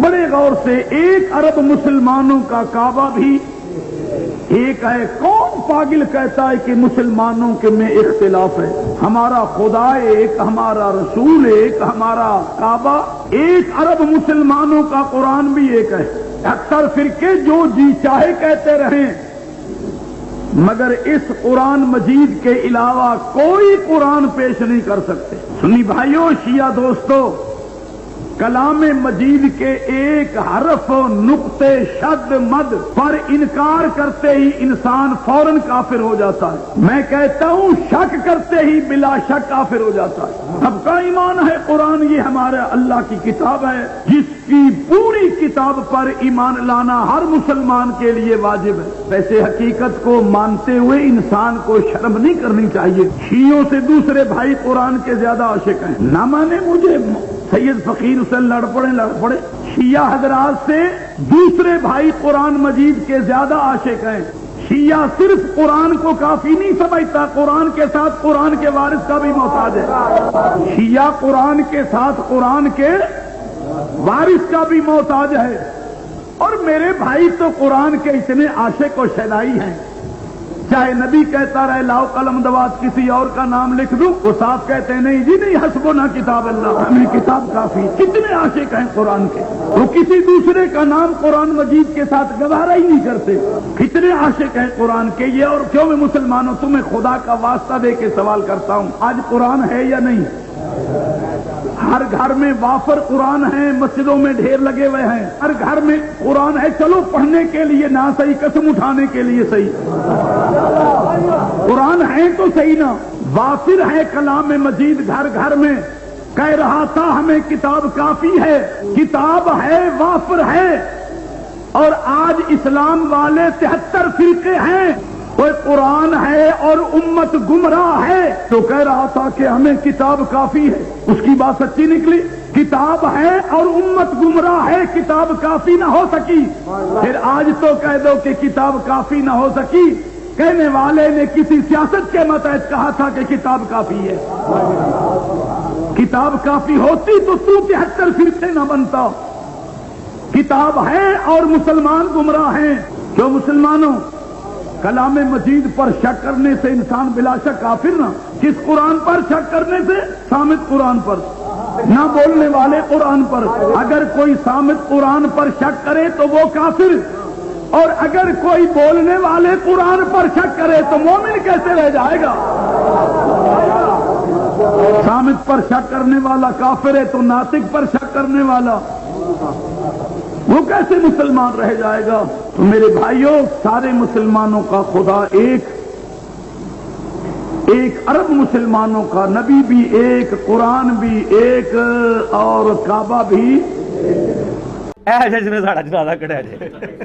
بڑے غور سے، 1 ارب مسلمانوں کا کعبہ بھی ایک ہے۔ کون پاگل کہتا ہے کہ مسلمانوں کے میں اختلاف ہے؟ ہمارا خدا ایک، ہمارا رسول ایک، ہمارا کعبہ 1 ارب مسلمانوں کا قرآن بھی ایک ہے۔ اکثر فرقے جو جی چاہے کہتے رہیں، مگر اس قرآن مجید کے علاوہ کوئی قرآن پیش نہیں کر سکتے۔ سنی بھائیوں، شیعہ دوستو، کلام مجید کے ایک حرف، نقطے، شد، مد پر انکار کرتے ہی انسان فوراً کافر ہو جاتا ہے۔ میں کہتا ہوں شک کرتے ہی بلا شک کافر ہو جاتا ہے۔ سب کا ایمان ہے قرآن یہ ہمارا اللہ کی کتاب ہے، جس کی پوری کتاب پر ایمان لانا ہر مسلمان کے لیے واجب ہے۔ ویسے حقیقت کو مانتے ہوئے انسان کو شرم نہیں کرنی چاہیے۔ شیعوں سے دوسرے بھائی قرآن کے زیادہ عاشق ہیں، نہ مانے مجھے سید فقیر حسین لڑ پڑے۔ شیعہ حضرات سے دوسرے بھائی قرآن مجید کے زیادہ عاشق ہیں۔ شیعہ صرف قرآن کو کافی نہیں سمجھتا، قرآن کے ساتھ قرآن کے وارث کا بھی محتاج ہے۔ شیعہ قرآن کے ساتھ قرآن کے وارث کا بھی محتاج ہے۔ اور میرے بھائی تو قرآن کے اتنے عاشق و شیدائی ہیں، چاہے نبی کہتا رہے لاؤ قلم دوات کسی اور کا نام لکھ دوں، وہ صاحب کہتے ہیں نہیں جی نہیں، حسبنا کتاب اللہ، ہمیں کتاب کافی۔ کتنے عاشق ہیں قرآن کے، وہ کسی دوسرے کا نام قرآن مجید کے ساتھ گوارا ہی نہیں کرتے۔ کتنے عاشق ہیں قرآن کے یہ۔ اور کیوں میں مسلمانوں تمہیں خدا کا واسطہ دے کے سوال کرتا ہوں، آج قرآن ہے یا نہیں؟ ہر گھر میں وافر قرآن ہیں، مسجدوں میں ڈھیر لگے ہوئے ہیں، ہر گھر میں قرآن ہے، چلو پڑھنے کے لیے نہ صحیح، قسم اٹھانے کے لیے صحیح، قرآن ہے تو صحیح نا۔ وافر ہے کلام مجید گھر گھر میں، کہہ رہا تھا ہمیں کتاب کافی ہے، کتاب ہے، وافر ہے۔ اور آج اسلام والے 73 فرقے ہیں، کوئی قرآن ہے اور امت گمراہ ہے، تو کہہ رہا تھا کہ ہمیں کتاب کافی ہے، اس کی بات سچی نکلی۔ کتاب ہے اور امت گمراہ ہے، کتاب کافی نہ ہو سکی۔ پھر آج تو کہہ دو کہ کتاب کافی نہ ہو سکی، کہنے والے نے کسی سیاست کے متحد کہا تھا کہ کتاب کافی ہے۔ کتاب کافی ہوتی تو 73 فرقے نہ بنتا۔ کتاب ہے اور مسلمان گمراہ ہیں۔ جو مسلمانوں، کلام مجید پر شک کرنے سے انسان بلا شک کافر نہ۔ کس قرآن پر شک کرنے سے؟ صامت قرآن پر، نہ بولنے والے قرآن پر۔ اگر کوئی صامت قرآن پر شک کرے تو وہ کافر، اور اگر کوئی بولنے والے قرآن پر شک کرے تو مومن کیسے رہ جائے گا؟ صامت پر شک کرنے والا کافر ہے تو ناطق پر شک کرنے والا وہ کیسے مسلمان رہ جائے گا؟ تو میرے بھائیوں، سارے مسلمانوں کا خدا ایک، 1 ارب مسلمانوں کا نبی بھی ایک، قرآن بھی ایک، اور کعبہ بھی۔ ایسے جنہیں ساڑھا جنازہ کڑھا جائے۔